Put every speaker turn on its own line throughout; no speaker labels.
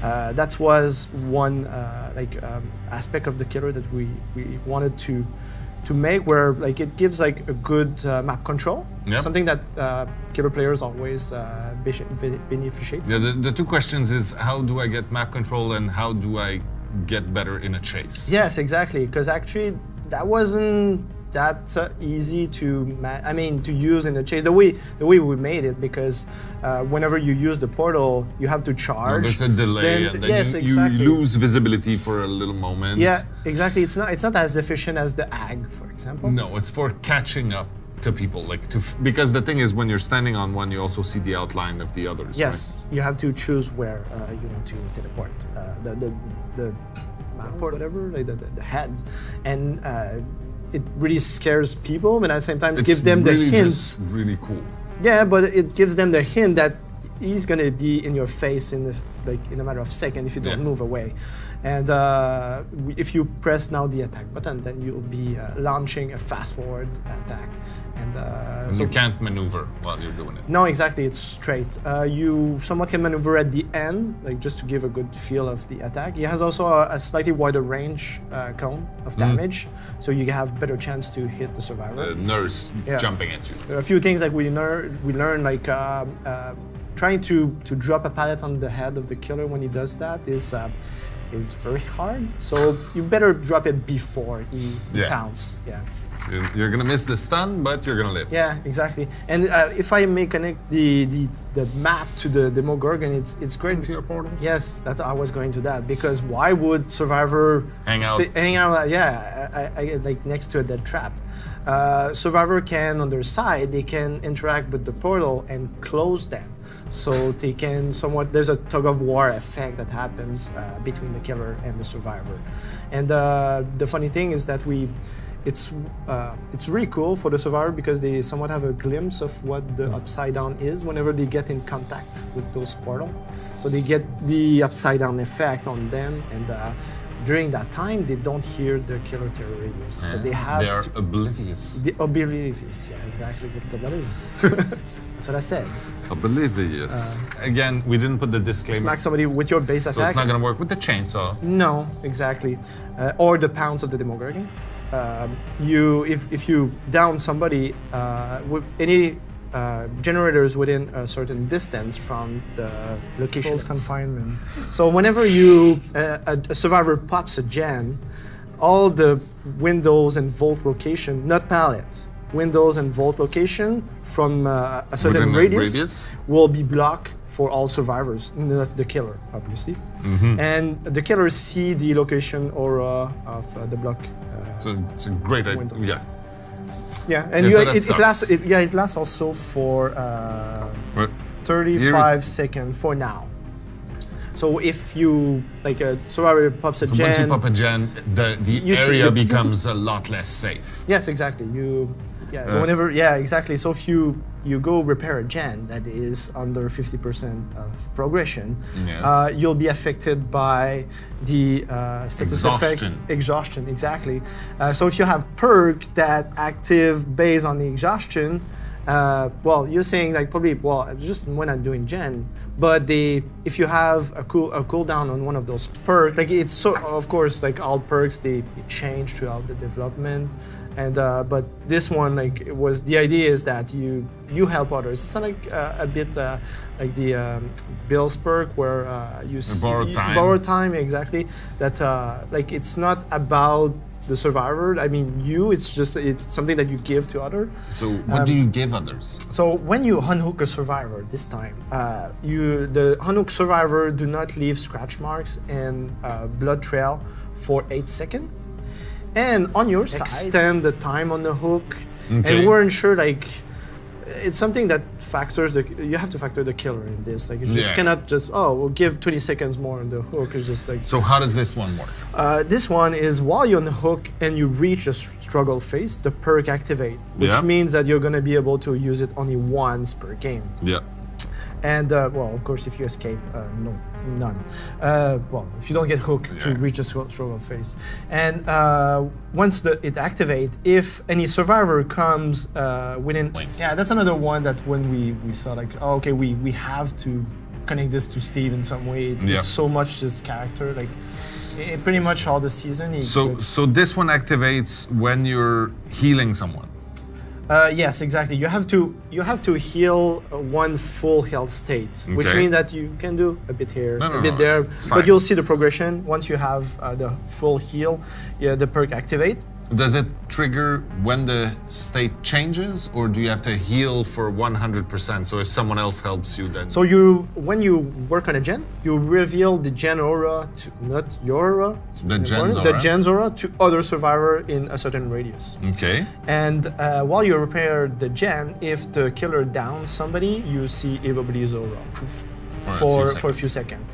That was one aspect of the killer that we wanted to make, where like it gives like a good map control, something that killer players always beneficiate from.
Yeah, the two questions is how do I get map control and how do I get better in a chase?
Yes, exactly, because actually that wasn't that easy to use in a chase the way we made it, because whenever you use the portal you have to charge.
There's a delay, and then you lose visibility for a little moment.
Yeah, exactly. It's not as efficient as the AG, for example.
No, it's for catching up to people, because the thing is, when you're standing on one, you also see the outline of the others.
Yes, right? You have to choose where you want to teleport, the map or whatever, like the head, and it really scares people, but at the same time, it gives them the hint. It's
really cool.
Yeah, but it gives them the hint that he's gonna be in your face in a matter of seconds if you don't move away. And if you press now the attack button, then you'll be launching a fast forward attack. And
so you can't maneuver while you're doing it.
No, exactly. It's straight. You somewhat can maneuver at the end, like just to give a good feel of the attack. It has also a slightly wider range cone of damage, so you have better chance to hit the survivor.
Nurse jumping at you.
There are a few things like we learn like trying to drop a pallet on the head of the killer when he does that is very hard. So you better drop it before he pounces. Yeah.
You're gonna miss the stun, but you're gonna live.
Yeah, exactly. And if I may connect the map to the Demogorgon, it's great.
To your portals?
Yes, I was going to that, because why would Survivor hang out? Like next to a dead trap. Survivor can, on their side, they can interact with the portal and close them. So they can there's a tug of war effect that happens between the killer and the survivor. And the funny thing is that it's really cool for the survivor, because they somewhat have a glimpse of what the upside down is whenever they get in contact with those portals. So they get the upside down effect on them, and during that time they don't hear the killer terror radius. So they are
oblivious.
Oblivious, yeah, exactly what that is. That's what I said.
Oblivious. Again, we didn't put the disclaimer.
Smack somebody with your base attack.
So it's not gonna work with the chainsaw.
No, exactly. Or the pounce of the Demogorgon. If you down somebody with any generators within a certain distance from the location.
False confinement.
So whenever a survivor pops a gen, all the windows and vault location, not pallet, windows and vault location from a certain radius will be blocked for all survivors, not the killer, obviously. And the killers see the location aura of the block.
So it's a great idea.
Yeah, and it lasts also for 35 seconds for now. So if you a survivor pops a gen,
once you pop a gen, the area becomes a lot less safe.
Yes, exactly. So whenever, exactly. So if you go repair a gen that is under 50% of progression, you'll be affected by the status effect. Exhaustion, exactly. So if you have perk that active based on the exhaustion, you're saying probably, just when I'm doing gen, but if you have a cooldown on one of those perks, it's of course all perks they change throughout the development. And but this one, the idea is that you help others. It's not a bit like the Bill's perk, where you borrow time, exactly. That it's not about the survivor. I mean, it's something that you give to others.
So what do you give others?
So when you unhook a survivor this time, the unhooked survivor do not leave scratch marks and blood trail for 8 seconds. And on your side, extend the time on the hook, and we're ensure it's something that factors you have to factor the killer in this. You just cannot just we'll give 20 seconds more on the hook. It's just
So how does this one work?
This one is while you're on the hook and you reach a struggle phase, the perk activate, which means that you're gonna be able to use it only once per game.
Yeah.
And of course, if you escape, none. If you don't get hooked to reach a struggle phase. And once it activates, if any survivor comes within... that's another one that when we saw we have to connect this to Steve in some way. It's so much this character, like pretty much all the season.
So this one activates when you're healing someone.
Yes, exactly. You have to heal one full health state, which means that you can do a bit here, a bit there, but you'll see the progression once you have the full heal. Yeah, the perk activate.
Does it trigger when the state changes, or do you have to heal for 100%? So if someone else helps you, then...
So when you work on a gen, you reveal the gen aura to, not your aura, the gen's aura to other survivor in a certain radius.
Okay.
And while you repair the gen, if the killer downs somebody, you see everybody's aura for a few seconds.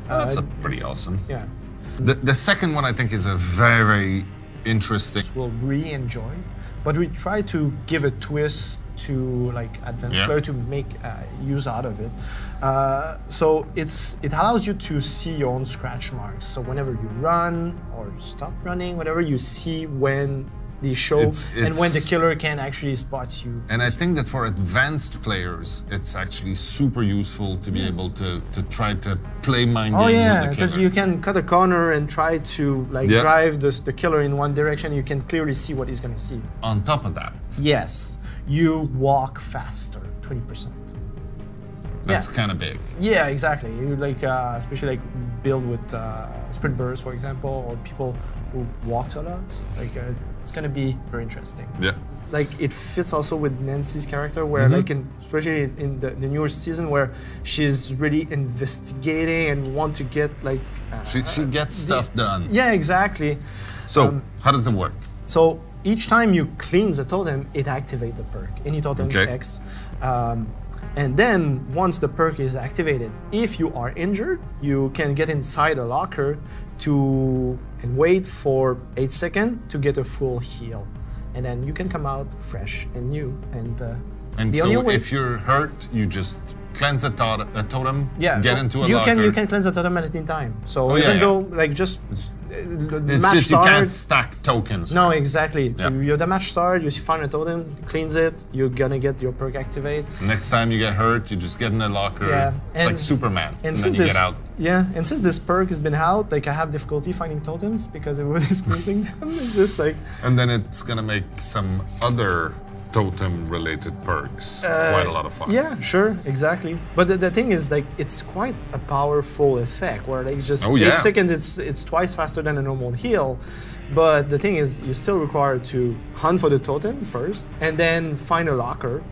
That's pretty awesome.
Yeah.
The second one I think is a very interesting.
Will really enjoy, but we try to give a twist to like advanced player to make use out of it. So it allows you to see your own scratch marks. So whenever you run or stop running, whatever, you see when they show and when the killer can actually spot you.
And I think that for advanced players, it's actually super useful to be able to try to play mind games with the killer.
Because you can cut a corner and try to like drive the killer in one direction. You can clearly see what he's going to see.
On top of that,
yes, you walk faster, 20%.
That's kind of big.
Yeah, exactly. You like especially like build with sprint bursts, for example, or people who walk a lot. Like it's gonna be very interesting.
Yeah.
Like it fits also with Nancy's character, where like especially in the newer season, where she's really investigating and want to get like.
She gets stuff done.
Yeah, exactly.
So how does it work?
So each time you cleanse a totem, it activates the perk. Any totem is X. And then once the perk is activated, if you are injured, you can get inside a locker and wait for 8 seconds to get a full heal. And then you can come out fresh and new. And
so if you're hurt, you just cleanse a totem, get into a locker.
You can cleanse a totem at any time. So even though like just
it's just you can't stack tokens.
No, exactly. You're the match start, you find a totem, cleanse it, you're gonna get your perk activate.
Next time you get hurt, you just get in a locker.
Yeah.
It's like Superman. And then you get out.
Yeah, and since this perk has been out, like I have difficulty finding totems because everybody's cleansing them. It's just like.
And then it's gonna make some other totem-related perks quite a lot of fun.
Yeah, sure, exactly. But the thing is, like, it's quite a powerful effect where, like, just 8 seconds, it's twice faster than a normal heal. But the thing is, you're still required to hunt for the totem first, and then find a locker.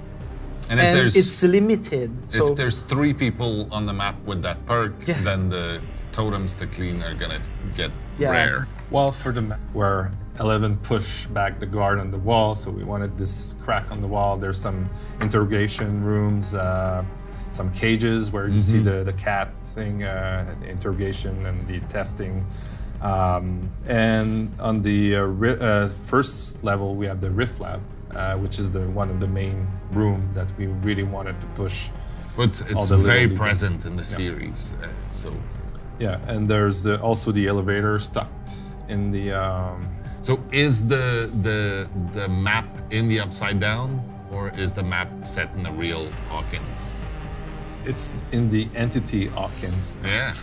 And it's limited.
If there's 3 people on the map with that perk, then the totems to clean are gonna get rare.
Well, for the map where 11 push back the guard on the wall, so we wanted this crack on the wall. There's some interrogation rooms, some cages where you see the cat thing, the interrogation and the testing. And on the first level, we have the Rift Lab, which is one of the main room that we really wanted to push.
But it's very present in the series, so.
Yeah, and there's also the elevator stuck in the.
So is the map in the Upside Down, or is the map set in the real Hawkins?
It's in the entity Hawkins.
Yeah.